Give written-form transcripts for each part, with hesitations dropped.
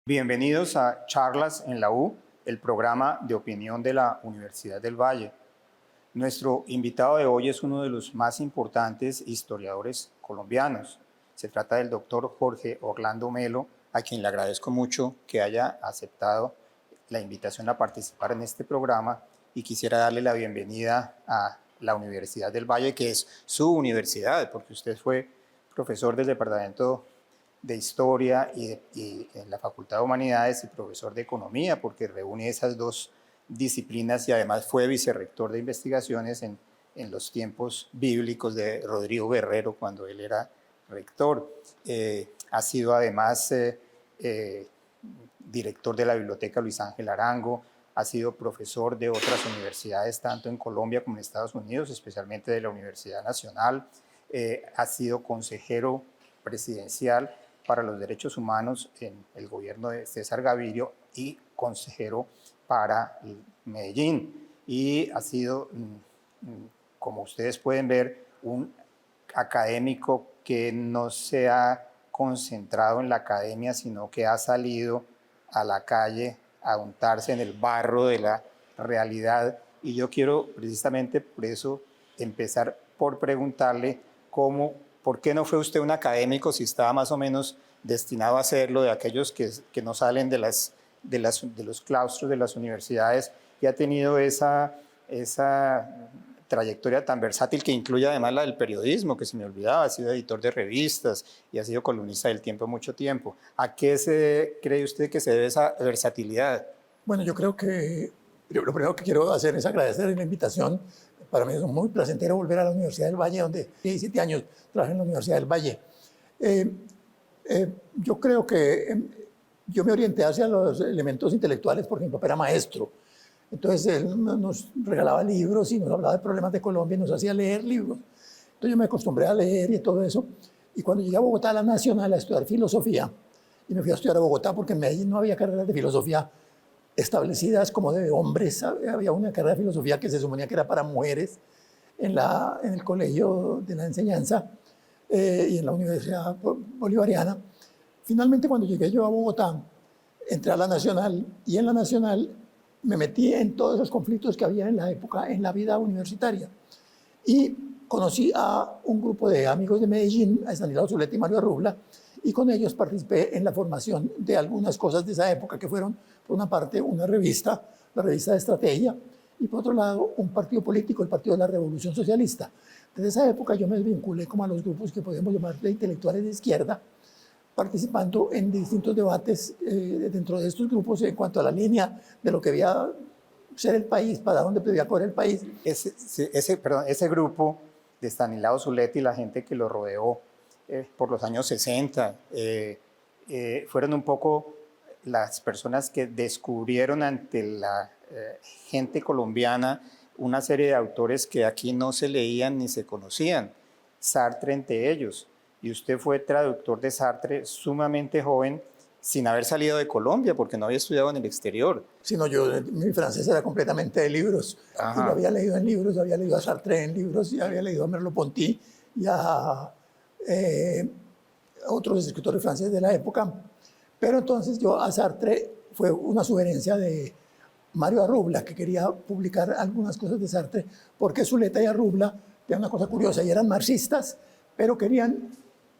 Bienvenidos a Charlas en la U, el programa de opinión de la Universidad del Valle. Nuestro invitado de hoy es uno de los más importantes historiadores colombianos. Se trata del doctor Jorge Orlando Melo, a quien le agradezco mucho que haya aceptado la invitación a participar en este programa y quisiera darle la bienvenida a la Universidad del Valle, que es su universidad, porque usted fue profesor del Departamento de Historia y en la Facultad de Humanidades y profesor de Economía, porque reúne esas dos disciplinas y además fue vicerrector de investigaciones en los tiempos bíblicos de Rodrigo Guerrero cuando él era rector. Ha sido además director de la Biblioteca Luis Ángel Arango, ha sido profesor de otras universidades tanto en Colombia como en Estados Unidos, especialmente de la Universidad Nacional, ha sido consejero presidencial para los derechos humanos en el gobierno de César Gavirio y consejero para Medellín. Y ha sido, como ustedes pueden ver, un académico que no se ha concentrado en la academia, sino que ha salido a la calle a untarse en el barro de la realidad. Y yo quiero precisamente por eso empezar por preguntarle ¿por qué no fue usted un académico si estaba más o menos destinado a hacerlo, de aquellos que no salen de los claustros de las universidades y ha tenido esa trayectoria tan versátil que incluye además la del periodismo, que se me olvidaba, ha sido editor de revistas y ha sido columnista del Tiempo mucho tiempo? ¿A qué cree usted que se debe esa versatilidad? Bueno, yo creo que lo primero que quiero hacer es agradecer la invitación. Para mí es muy placentero volver a la Universidad del Valle, donde 17 años trabajé en la Universidad del Valle. Yo creo que yo me orienté hacia los elementos intelectuales porque mi papá era maestro. Entonces él nos regalaba libros y nos hablaba de problemas de Colombia y nos hacía leer libros. Entonces yo me acostumbré a leer y todo eso. Y cuando llegué a Bogotá, a la Nacional, a estudiar filosofía, y me fui a estudiar a Bogotá porque en Medellín no había carreras de filosofía establecidas como de hombres. Había una carrera de filosofía que se suponía que era para mujeres en el colegio de la enseñanza y en la Universidad Bolivariana. Finalmente, cuando llegué yo a Bogotá, entré a la Nacional y en la Nacional me metí en todos los conflictos que había en la época en la vida universitaria. Y conocí a un grupo de amigos de Medellín, a Estanislao Zuleta y Mario Arrubla, y con ellos participé en la formación de algunas cosas de esa época, que fueron, por una parte, una revista, la revista de Estrategia, y por otro lado, un partido político, el Partido de la Revolución Socialista. Desde esa época yo me vinculé como a los grupos que podemos llamar de intelectuales de izquierda, participando en distintos debates dentro de estos grupos en cuanto a la línea de lo que debía ser el país, para dónde debía correr el país. Ese grupo de Estanislao Zuleta y la gente que lo rodeó por los años 60, fueron un poco las personas que descubrieron ante la gente colombiana una serie de autores que aquí no se leían ni se conocían, Sartre entre ellos. Y usted fue traductor de Sartre sumamente joven, sin haber salido de Colombia, porque no había estudiado en el exterior. Sino mi francés era completamente de libros. Ajá. Y lo había leído en libros, había leído a Sartre en libros, y había leído a Merleau-Ponty y a otros escritores franceses de la época. Pero entonces yo a Sartre fue una sugerencia de Mario Arrubla, que quería publicar algunas cosas de Sartre, porque Zuleta y Arrubla tenían una cosa curiosa, y eran marxistas, pero querían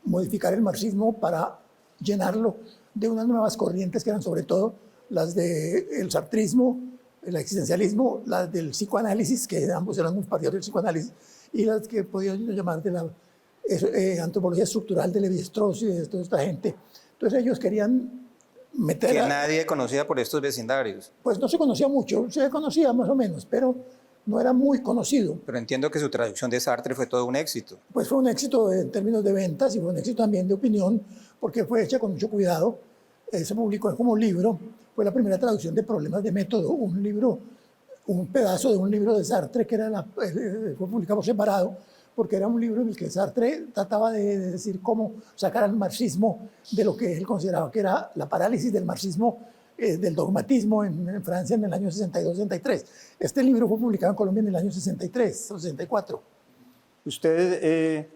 modificar el marxismo para llenarlo de unas nuevas corrientes que eran sobre todo las del sartrismo, el existencialismo, las del psicoanálisis, que ambos eran muy partidarios del psicoanálisis, y las que podían llamar de la antropología estructural de Levi-Strauss y de toda esta gente. Entonces ellos querían meter... Que nadie conocía por estos vecindarios. Pues no se conocía mucho, se conocía más o menos, pero no era muy conocido. Pero entiendo que su traducción de Sartre fue todo un éxito. Pues fue un éxito en términos de ventas y fue un éxito también de opinión, porque fue hecha con mucho cuidado. Se publicó como libro, fue la primera traducción de Problemas de Método, un libro, un pedazo de un libro de Sartre que fue publicado separado, porque era un libro en el que Sartre trataba de decir cómo sacar al marxismo de lo que él consideraba que era la parálisis del marxismo, del dogmatismo en Francia en el año 62-63. Este libro fue publicado en Colombia en el año 63 o 64. Usted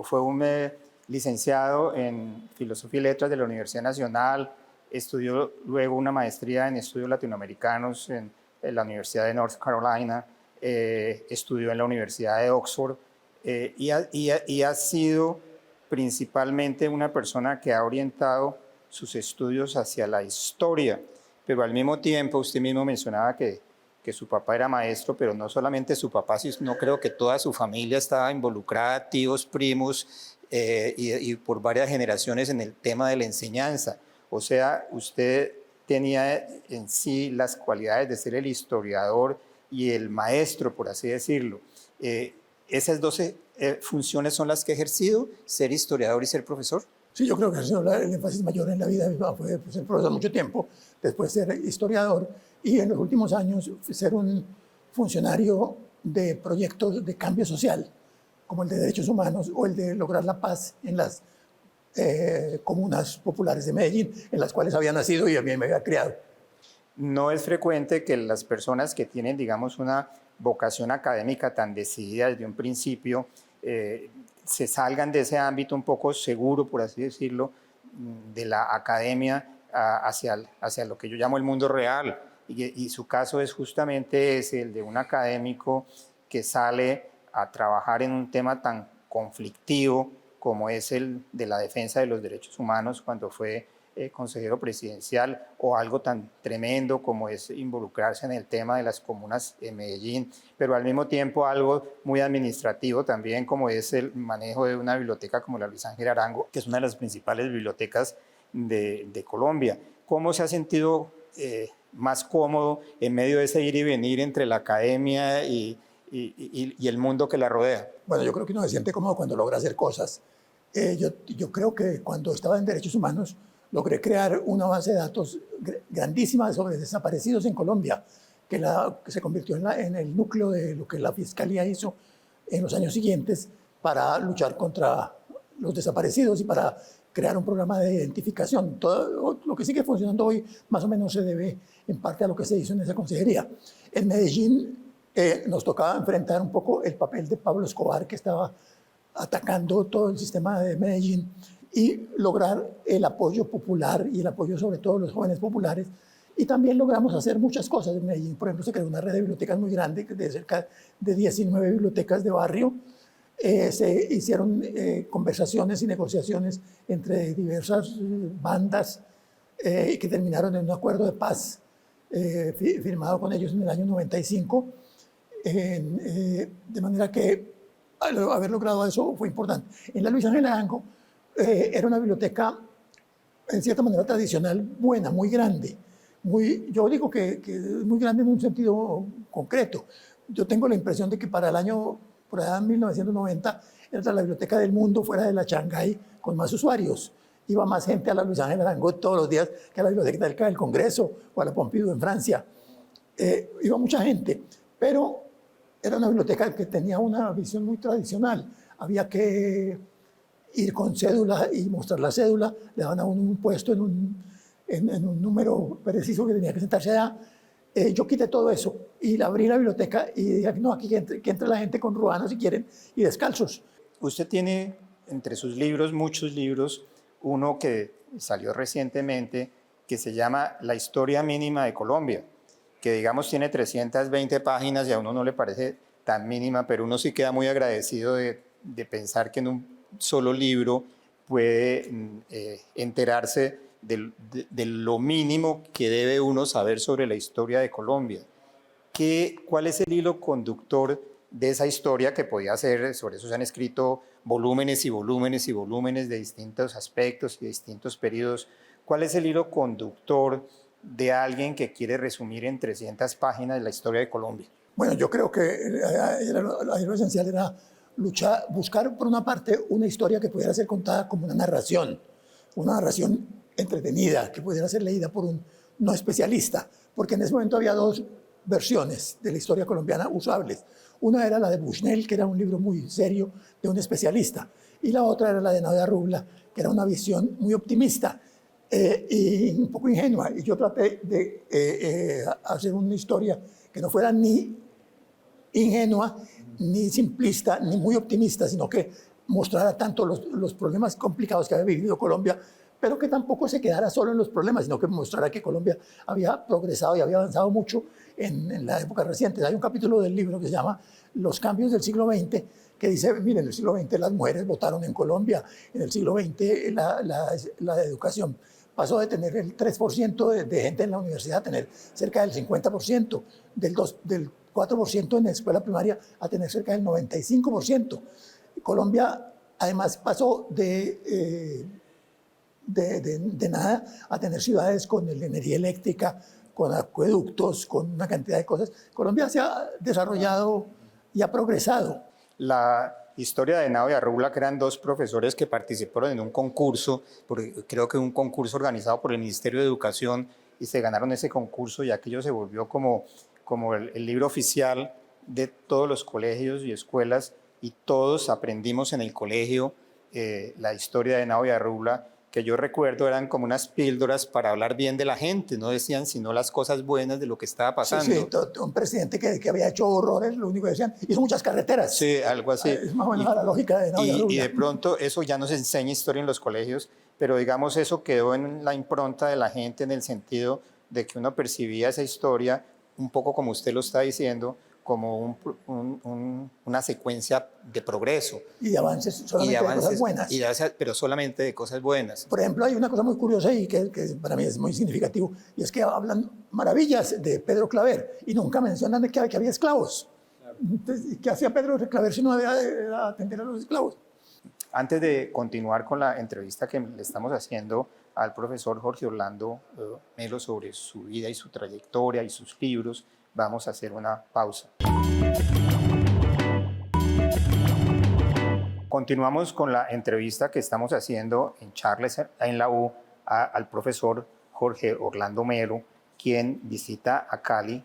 fue un licenciado en Filosofía y Letras de la Universidad Nacional, estudió luego una maestría en estudios latinoamericanos en la Universidad de North Carolina, estudió en la Universidad de Oxford y ha sido principalmente una persona que ha orientado sus estudios hacia la historia, pero al mismo tiempo usted mismo mencionaba que su papá era maestro, pero no solamente su papá, sino creo que toda su familia estaba involucrada, tíos, primos, y por varias generaciones en el tema de la enseñanza. O sea, usted tenía en sí las cualidades de ser el historiador y el maestro, por así decirlo. ¿Esas 12 funciones son las que he ejercido, ser historiador y ser profesor? Sí, yo creo que ha sido el énfasis mayor en la vida de mi papá fue ser profesor mucho tiempo, después ser historiador y en los últimos años ser un funcionario de proyectos de cambio social, como el de derechos humanos o el de lograr la paz en las comunas populares de Medellín, en las cuales había nacido y a mí me había criado. No es frecuente que las personas que tienen, digamos, una vocación académica tan decidida desde un principio se salgan de ese ámbito un poco seguro, por así decirlo, de la academia hacia lo que yo llamo el mundo real. Y su caso es justamente ese, el de un académico que sale a trabajar en un tema tan conflictivo como es el de la defensa de los derechos humanos cuando fue consejero presidencial, o algo tan tremendo como es involucrarse en el tema de las comunas en Medellín, pero al mismo tiempo algo muy administrativo también, como es el manejo de una biblioteca como la Luis Ángel Arango, que es una de las principales bibliotecas de Colombia. ¿Cómo se ha sentido más cómodo en medio de ese ir y venir entre la academia y el mundo que la rodea? Bueno, yo creo que uno se siente cómodo cuando logra hacer cosas. Yo creo que cuando estaba en Derechos Humanos logré crear una base de datos grandísima sobre desaparecidos en Colombia, que se convirtió en el núcleo de lo que la Fiscalía hizo en los años siguientes para luchar contra los desaparecidos y para crear un programa de identificación. Todo lo que sigue funcionando hoy más o menos se debe en parte a lo que se hizo en esa consejería. En Medellín nos tocaba enfrentar un poco el papel de Pablo Escobar, que estaba atacando todo el sistema de Medellín, y lograr el apoyo popular y el apoyo sobre todo de los jóvenes populares. Y también logramos hacer muchas cosas en Medellín. Por ejemplo, se creó una red de bibliotecas muy grande, de cerca de 19 bibliotecas de barrio. Se hicieron conversaciones y negociaciones entre diversas bandas que terminaron en un acuerdo de paz firmado con ellos en el año 95. De manera que haber logrado eso fue importante. En la Luis Ángel Arango era una biblioteca, en cierta manera, tradicional, buena, muy grande. Yo digo que es muy grande en un sentido concreto. Yo tengo la impresión de que para el año, por allá en 1990, era la biblioteca del mundo fuera de la Shanghái con más usuarios. Iba más gente a la Luis Ángel Arango todos los días que a la biblioteca del Congreso o a la Pompidou en Francia. Iba mucha gente, pero era una biblioteca que tenía una visión muy tradicional. Había que ir con cédula y mostrar la cédula, le daban a uno un puesto en un número preciso que tenía que sentarse allá. Yo quité todo eso y abrí la biblioteca y dije, no, aquí que entre la gente con ruanas si quieren y descalzos. Usted tiene entre sus libros, muchos libros, uno que salió recientemente que se llama La historia mínima de Colombia, que digamos tiene 320 páginas y a uno no le parece tan mínima, pero uno sí queda muy agradecido de pensar que en un solo libro puede enterarse de lo mínimo que debe uno saber sobre la historia de Colombia. ¿Cuál es el hilo conductor de esa historia que podía ser? Sobre eso se han escrito volúmenes y volúmenes y volúmenes de distintos aspectos y de distintos periodos. ¿Cuál es el hilo conductor de alguien que quiere resumir en 300 páginas la historia de Colombia? Bueno, yo creo que lo esencial era buscar por una parte una historia que pudiera ser contada como una narración entretenida, que pudiera ser leída por un no especialista, porque en ese momento había dos versiones de la historia colombiana usables. Una era la de Bushnell, que era un libro muy serio de un especialista, y la otra era la de Nadia Rubla, que era una visión muy optimista y un poco ingenua. Y yo traté de hacer una historia que no fuera ni ingenua, ni simplista, ni muy optimista, sino que mostrara tanto los problemas complicados que había vivido Colombia, pero que tampoco se quedara solo en los problemas, sino que mostrara que Colombia había progresado y había avanzado mucho en la época reciente. Hay un capítulo del libro que se llama Los cambios del siglo XX, que dice, miren, en el siglo XX las mujeres votaron en Colombia, en el siglo XX la educación pasó de tener el 3% de gente en la universidad a tener cerca del 50%, del 4% en la escuela primaria a tener cerca del 95%. Colombia además pasó de nada a tener ciudades con energía eléctrica, con acueductos, con una cantidad de cosas. Colombia se ha desarrollado y ha progresado. La historia de Henao y Arrula, que eran dos profesores que participaron en un concurso, creo que un concurso organizado por el Ministerio de Educación, y se ganaron ese concurso, y aquello se volvió como el libro oficial de todos los colegios y escuelas, y todos aprendimos en el colegio la historia de Henao y Arrula, que yo recuerdo eran como unas píldoras para hablar bien de la gente, no decían sino las cosas buenas de lo que estaba pasando. Sí, un presidente que había hecho horrores, lo único que decían, hizo muchas carreteras. Sí, algo así. Es más o menos la lógica de Henao y Arrula. Y de pronto eso ya no se enseña historia en los colegios, pero digamos eso quedó en la impronta de la gente en el sentido de que uno percibía esa historia un poco como usted lo está diciendo, como una secuencia de progreso. Y de avances, solamente de cosas buenas. Pero solamente de cosas buenas. Por ejemplo, hay una cosa muy curiosa y que para mí es muy significativo, y es que hablan maravillas de Pedro Claver y nunca mencionan que había esclavos. Entonces, ¿qué hacía Pedro Claver si no había atender a los esclavos? Antes de continuar con la entrevista que le estamos haciendo al profesor Jorge Orlando Melo sobre su vida y su trayectoria y sus libros, vamos a hacer una pausa. Continuamos con la entrevista que estamos haciendo en Charles en la U al profesor Jorge Orlando Melo, quien visita a Cali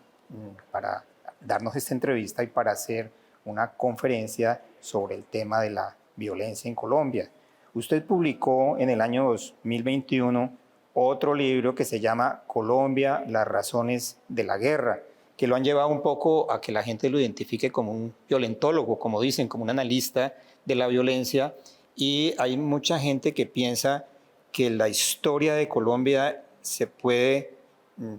para darnos esta entrevista y para hacer una conferencia sobre el tema de la violencia en Colombia. Usted publicó en el año 2021 otro libro que se llama Colombia, las razones de la guerra, que lo han llevado un poco a que la gente lo identifique como un violentólogo, como dicen, como un analista de la violencia, y hay mucha gente que piensa que la historia de Colombia se puede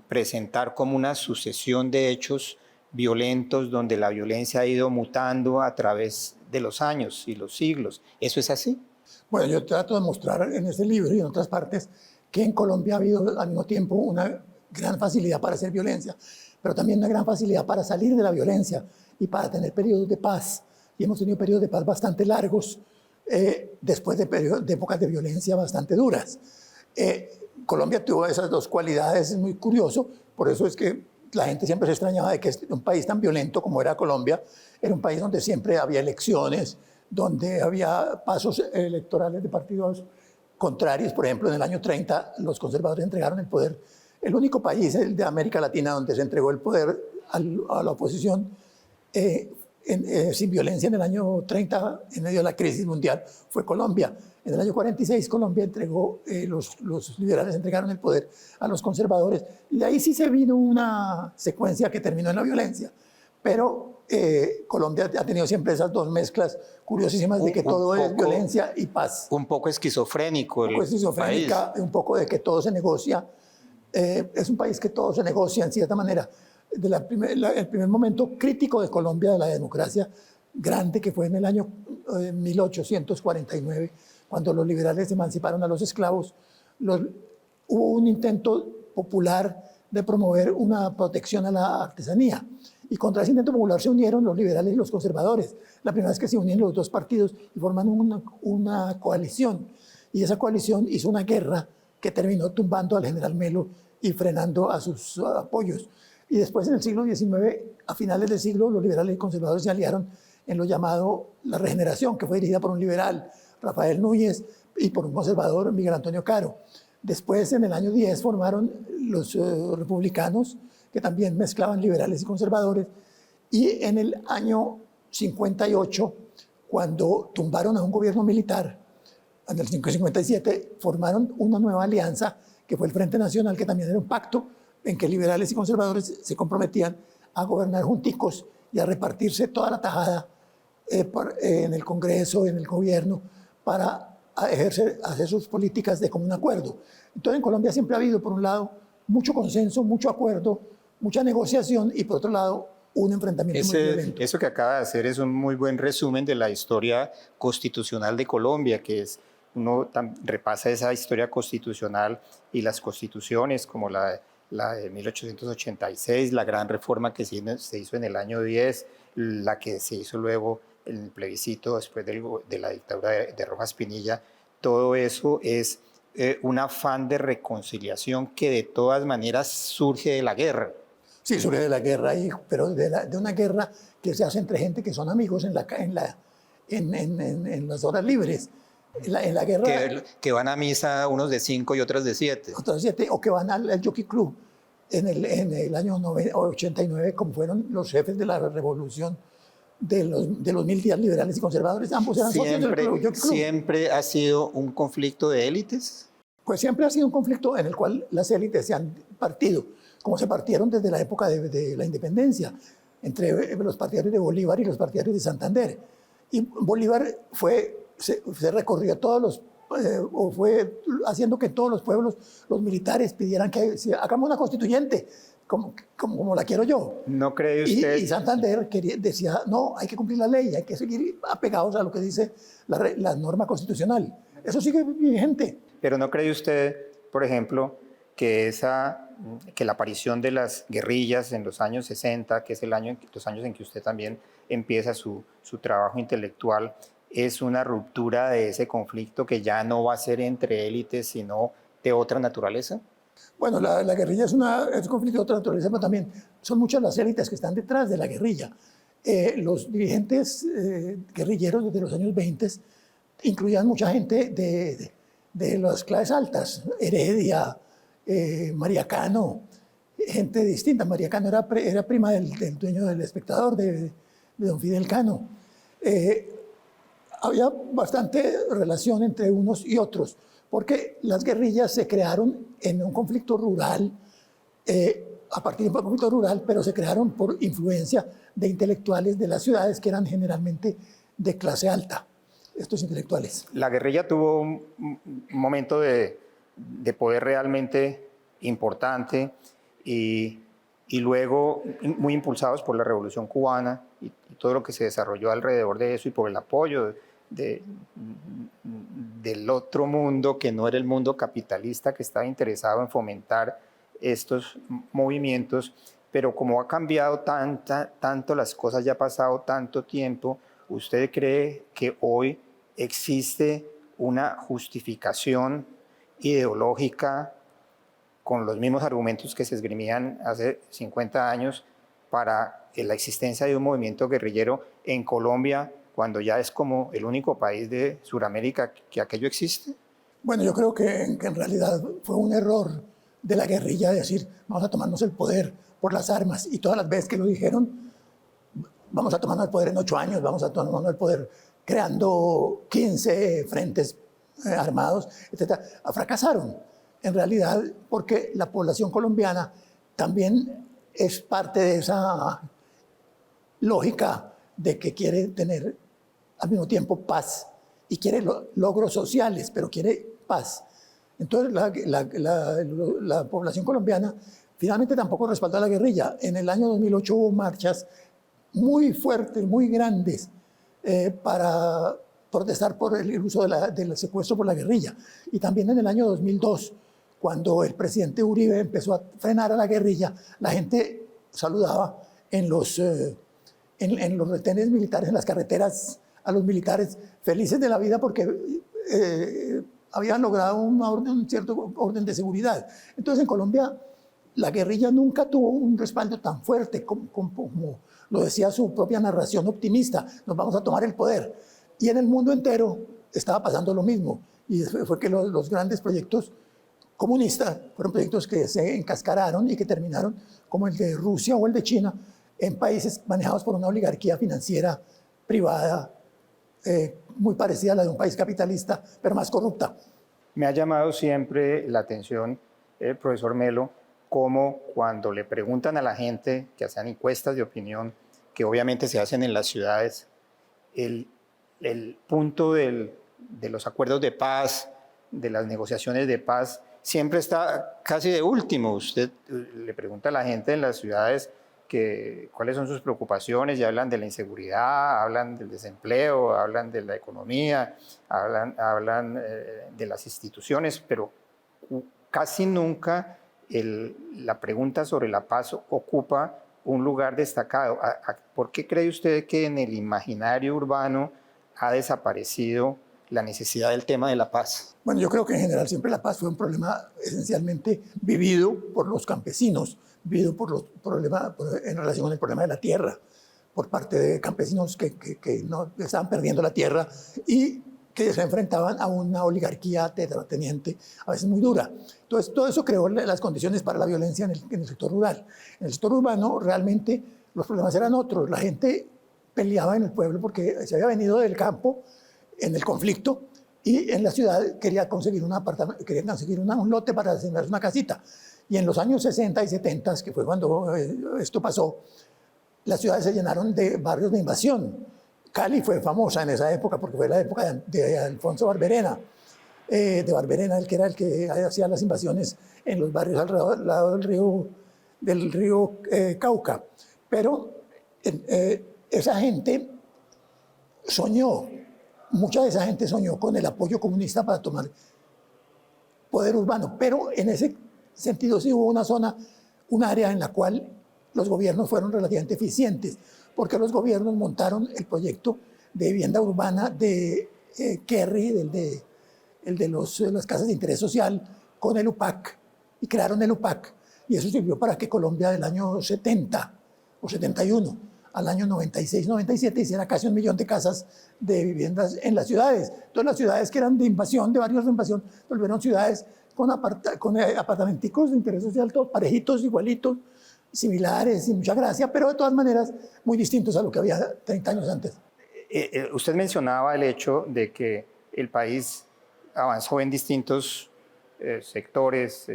presentar como una sucesión de hechos violentos donde la violencia ha ido mutando a través de los años y los siglos. ¿Eso es así? Bueno, yo trato de mostrar en ese libro y en otras partes que en Colombia ha habido al mismo tiempo una gran facilidad para hacer violencia, pero también una gran facilidad para salir de la violencia y para tener periodos de paz. Y hemos tenido periodos de paz bastante largos después de épocas de violencia bastante duras. Colombia tuvo esas dos cualidades, es muy curioso, por eso es que la gente siempre se extrañaba de que un país tan violento como era Colombia, era un país donde siempre había elecciones, donde había pasos electorales de partidos contrarios. Por ejemplo, en el año 30 los conservadores entregaron el poder, el único país de América Latina donde se entregó el poder a la oposición sin violencia en el año 30, en medio de la crisis mundial, fue Colombia. En el año 46 Colombia entregó, los liberales entregaron el poder a los conservadores. Y de ahí sí se vino una secuencia que terminó en la violencia. Pero Colombia ha tenido siempre esas dos mezclas curiosísimas de que todo es violencia y paz. Un poco esquizofrénico. Un poco esquizofrénica, un poco de que todo se negocia. Es un país que todo se negocia en cierta manera. El primer momento crítico de Colombia, de la democracia grande, que fue en el año 1849, cuando los liberales emanciparon a los esclavos, hubo un intento popular de promover una protección a la artesanía. Y contra ese intento popular se unieron los liberales y los conservadores. La primera vez que se unen los dos partidos y forman una coalición. Y esa coalición hizo una guerra que terminó tumbando al general Melo y frenando a sus apoyos. Y después, en el siglo XIX, a finales del siglo, los liberales y conservadores se aliaron en lo llamado la Regeneración, que fue dirigida por un liberal, Rafael Núñez, y por un conservador, Miguel Antonio Caro. Después, en el año 10, formaron los republicanos, que también mezclaban liberales y conservadores. Y en el año 58, cuando tumbaron a un gobierno militar, en el 57, formaron una nueva alianza, que fue el Frente Nacional, que también era un pacto en que liberales y conservadores se comprometían a gobernar junticos y a repartirse toda la tajada en el Congreso, en el gobierno, para hacer sus políticas de común acuerdo. Entonces en Colombia siempre ha habido, por un lado, mucho consenso, mucho acuerdo, mucha negociación y por otro lado, un enfrentamiento muy violento. Eso que acaba de hacer es un muy buen resumen de la historia constitucional de Colombia, que es, uno repasa esa historia constitucional y las constituciones como la de 1886, la gran reforma que se hizo en el año 10, la que se hizo luego en el plebiscito después de la dictadura de Rojas Pinilla. Todo eso es un afán de reconciliación que de todas maneras surge de la guerra. Sí, surge de la guerra, pero de una guerra que se hace entre gente que son amigos en las horas libres. En la guerra, que van a misa unos de 5 y otros de 7. Otros 7, o que van al Jockey Club en el año 89, como fueron los jefes de la revolución de los 1000 días liberales y conservadores. Ambos eran socios del Jockey Club. ¿Siempre ha sido un conflicto de élites? Pues siempre ha sido un conflicto en el cual las élites se han partido, como se partieron desde la época de la independencia, entre los partidarios de Bolívar y los partidarios de Santander. Y Bolívar se recorrió o fue haciendo que todos los pueblos, los militares, pidieran que hagamos una constituyente, como la quiero yo. ¿No cree usted? Y Santander decía, no, hay que cumplir la ley, hay que seguir apegados a lo que dice la norma constitucional. Eso sigue vigente. Pero ¿no cree usted, por ejemplo, que la aparición de las guerrillas en los años 60, que es los años en que usted también empieza su trabajo intelectual, es una ruptura de ese conflicto que ya no va a ser entre élites, sino de otra naturaleza? Bueno, la guerrilla es un conflicto de otra naturaleza, pero también son muchas las élites que están detrás de la guerrilla. Los dirigentes guerrilleros desde los años 20 incluían mucha gente de las clases altas, Heredia, María Cano, gente distinta. María Cano era prima del dueño del Espectador, de don Fidel Cano. Había bastante relación entre unos y otros, porque las guerrillas se crearon en un conflicto rural, a partir de un conflicto rural, pero se crearon por influencia de intelectuales de las ciudades que eran generalmente de clase alta, estos intelectuales. La guerrilla tuvo un momento de poder realmente importante y luego muy impulsados por la Revolución Cubana y todo lo que se desarrolló alrededor de eso y por el apoyo del otro mundo que no era el mundo capitalista que estaba interesado en fomentar estos movimientos, pero como ha cambiado tanto las cosas, ya ha pasado tanto tiempo, ¿usted cree que hoy existe una justificación ideológica con los mismos argumentos que se esgrimían hace 50 años para la existencia de un movimiento guerrillero en Colombia, cuando ya es como el único país de Sudamérica que aquello existe? Bueno, yo creo que en realidad fue un error de la guerrilla decir, vamos a tomarnos el poder por las armas, y todas las veces que lo dijeron, vamos a tomarnos el poder en 8 años, vamos a tomarnos el poder creando 15 frentes armados, etc. Fracasaron, en realidad, porque la población colombiana también es parte de esa lógica de que quiere tener al mismo tiempo paz y quiere logros sociales, pero quiere paz. Entonces la población colombiana finalmente tampoco respaldó a la guerrilla. En el año 2008 hubo marchas muy fuertes, muy grandes, para protestar por el uso del secuestro por la guerrilla. Y también en el año 2002, cuando el presidente Uribe empezó a frenar a la guerrilla, la gente saludaba en los retenes militares, en las carreteras, a los militares felices de la vida porque habían logrado un cierto orden de seguridad. Entonces en Colombia la guerrilla nunca tuvo un respaldo tan fuerte como lo decía su propia narración optimista, nos vamos a tomar el poder. Y en el mundo entero estaba pasando lo mismo. Y fue que los grandes proyectos comunistas fueron proyectos que se encascararon y que terminaron, como el de Rusia o el de China, en países manejados por una oligarquía financiera privada, muy parecida a la de un país capitalista, pero más corrupta. Me ha llamado siempre la atención, profesor Melo, cómo cuando le preguntan a la gente que hacen encuestas de opinión, que obviamente se hacen en las ciudades, el, el punto de los acuerdos de paz, de las negociaciones de paz, siempre está casi de último. Usted le pregunta a la gente en las ciudades cuáles son sus preocupaciones y hablan de la inseguridad, hablan del desempleo, hablan de la economía, hablan de las instituciones, pero casi nunca la pregunta sobre la paz ocupa un lugar destacado. ¿Por qué cree usted que en el imaginario urbano ha desaparecido la necesidad del tema de la paz? Bueno, yo creo que en general siempre la paz fue un problema esencialmente vivido por los campesinos, vivido por los problemas en relación con el problema de la tierra, por parte de campesinos que no estaban perdiendo la tierra y que se enfrentaban a una oligarquía terrateniente, a veces muy dura. Entonces, todo eso creó las condiciones para la violencia en el sector rural. En el sector urbano, realmente, los problemas eran otros. La gente peleaba en el pueblo porque se había venido del campo en el conflicto y en la ciudad querían conseguir un lote para hacer una casita. Y en los años 60 y 70, que fue cuando esto pasó, las ciudades se llenaron de barrios de invasión. Cali fue famosa en esa época porque fue la época de Alfonso Barberena, el que era el que hacía las invasiones en los barrios alrededor al lado del río Cauca. Pero esa gente soñó, mucha de esa gente soñó con el apoyo comunista para tomar poder urbano, pero en ese sentido sí hubo un área en la cual los gobiernos fueron relativamente eficientes, porque los gobiernos montaron el proyecto de vivienda urbana de Kerry, el de las casas de interés social, con el UPAC, y crearon el UPAC, y eso sirvió para que Colombia del año 70 o 71 al año 96, 97 hiciera casi 1 millón de casas de viviendas en las ciudades. Entonces las ciudades que eran de invasión, de barrios de invasión, volvieron ciudades con apartamenticos de interés social, todos parejitos, igualitos, similares y mucha gracia, pero de todas maneras muy distintos a lo que había 30 años antes. Usted mencionaba el hecho de que el país avanzó en distintos sectores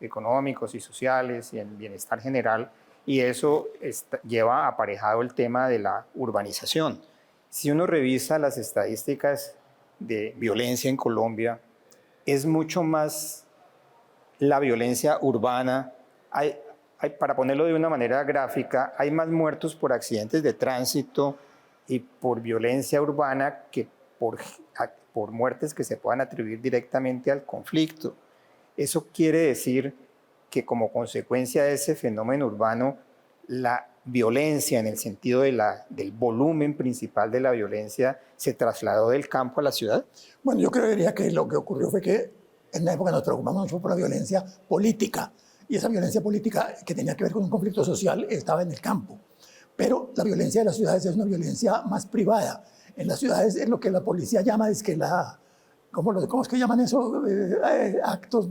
económicos y sociales y en bienestar general, y eso lleva aparejado el tema de la urbanización. Si uno revisa las estadísticas de violencia en Colombia, es mucho más la violencia urbana. Para ponerlo de una manera gráfica, hay más muertos por accidentes de tránsito y por violencia urbana que por muertes que se puedan atribuir directamente al conflicto. Eso quiere decir que como consecuencia de ese fenómeno urbano, la violencia en el sentido del volumen principal de la violencia se trasladó del campo a la ciudad. Bueno, yo creería que lo que ocurrió fue que en la época nos preocupamos mucho por la violencia política, y esa violencia política que tenía que ver con un conflicto social estaba en el campo. Pero la violencia de las ciudades es una violencia más privada. En las ciudades es lo que la policía llama, es que ¿cómo es que llaman eso? Actos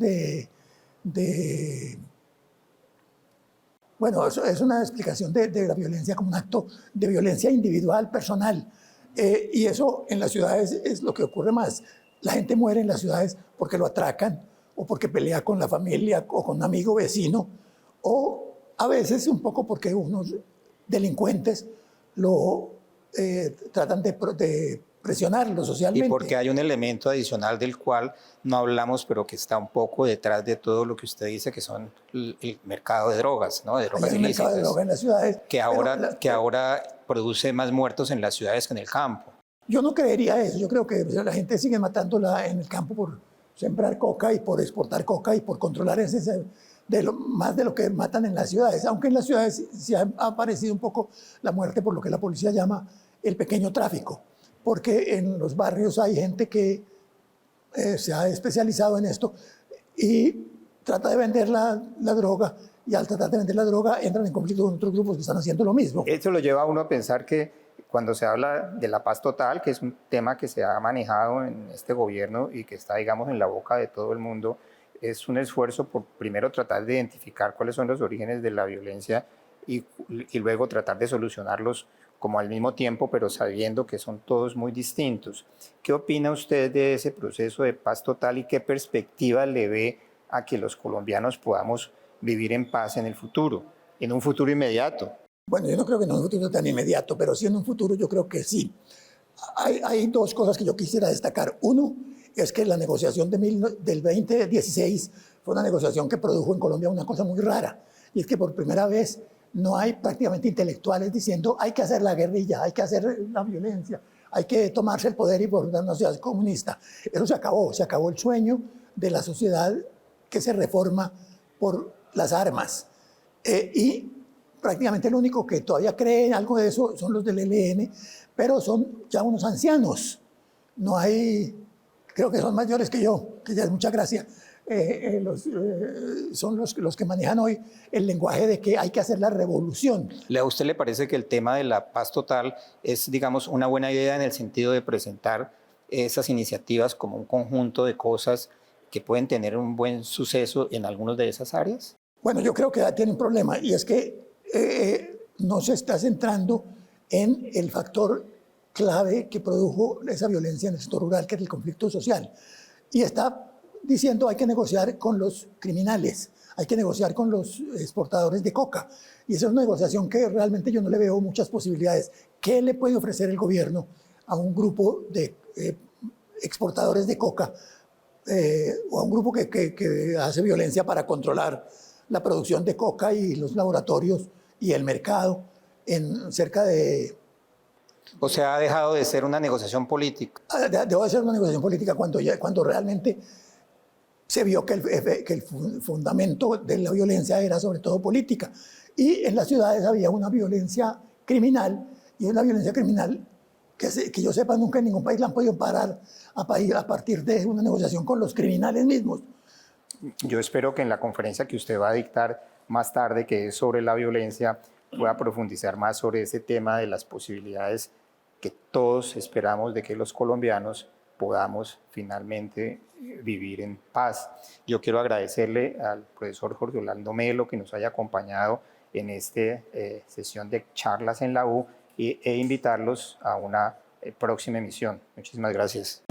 bueno, eso es una explicación de la violencia como un acto de violencia individual, personal. Y eso en las ciudades es lo que ocurre más. La gente muere en las ciudades porque lo atracan, o porque pelea con la familia, o con un amigo vecino, o a veces un poco porque unos delincuentes lo tratan de presionarlo socialmente. Y porque hay un elemento adicional del cual no hablamos, pero que está un poco detrás de todo lo que usted dice, que son el mercado de drogas, ¿no? De drogas hay un mercado de drogas en las ciudades. Que ahora produce más muertos en las ciudades que en el campo. Yo no creería eso. Yo creo que la gente sigue matándola en el campo por sembrar coca y por exportar coca y por controlar más de lo que matan en las ciudades. Aunque en las ciudades sí ha aparecido un poco la muerte por lo que la policía llama el pequeño tráfico. Porque en los barrios hay gente que se ha especializado en esto y trata de vender la droga, y al tratar de vender la droga entran en conflicto con otros grupos que están haciendo lo mismo. Eso lo lleva a uno a pensar que cuando se habla de la paz total, que es un tema que se ha manejado en este gobierno y que está, digamos, en la boca de todo el mundo, es un esfuerzo por primero tratar de identificar cuáles son los orígenes de la violencia y luego tratar de solucionarlos como al mismo tiempo, pero sabiendo que son todos muy distintos. ¿Qué opina usted de ese proceso de paz total y qué perspectiva le ve a que los colombianos podamos vivir en paz en el futuro, en un futuro inmediato? Bueno, yo no creo que en un futuro tan inmediato, pero sí en un futuro yo creo que sí. Hay dos cosas que yo quisiera destacar. Uno es que la negociación del 2016 fue una negociación que produjo en Colombia una cosa muy rara, y es que por primera vez no hay prácticamente intelectuales diciendo hay que hacer la guerrilla, hay que hacer la violencia, hay que tomarse el poder y formar una sociedad comunista. Eso se acabó el sueño de la sociedad que se reforma por las armas. Y prácticamente el único que todavía cree en algo de eso son los del ELN, pero son ya unos ancianos. No hay, creo que son mayores que yo, que ya es mucha gracia. Son los que manejan hoy el lenguaje de que hay que hacer la revolución. ¿A usted le parece que el tema de la paz total es, digamos, una buena idea en el sentido de presentar esas iniciativas como un conjunto de cosas que pueden tener un buen suceso en algunas de esas áreas? Bueno, yo creo que tiene un problema, y es que no se está centrando en el factor clave que produjo esa violencia en el sector rural, que es el conflicto social. Y está diciendo hay que negociar con los criminales, hay que negociar con los exportadores de coca. Y esa es una negociación que realmente yo no le veo muchas posibilidades. ¿Qué le puede ofrecer el gobierno a un grupo de exportadores de coca o a un grupo que hace violencia para controlar la producción de coca y los laboratorios y el mercado en cerca de... O sea, ha dejado de ser una negociación política. Dejó de ser una negociación política cuando realmente se vio que el fundamento de la violencia era sobre todo política. Y en las ciudades había una violencia criminal, y una violencia criminal que yo sepa nunca en ningún país la han podido parar a partir de una negociación con los criminales mismos. Yo espero que en la conferencia que usted va a dictar más tarde, que es sobre la violencia, pueda profundizar más sobre ese tema de las posibilidades que todos esperamos de que los colombianos podamos finalmente vivir en paz. Yo quiero agradecerle al profesor Jorge Orlando Melo que nos haya acompañado en esta sesión de charlas en la U e invitarlos a una próxima emisión. Muchísimas gracias.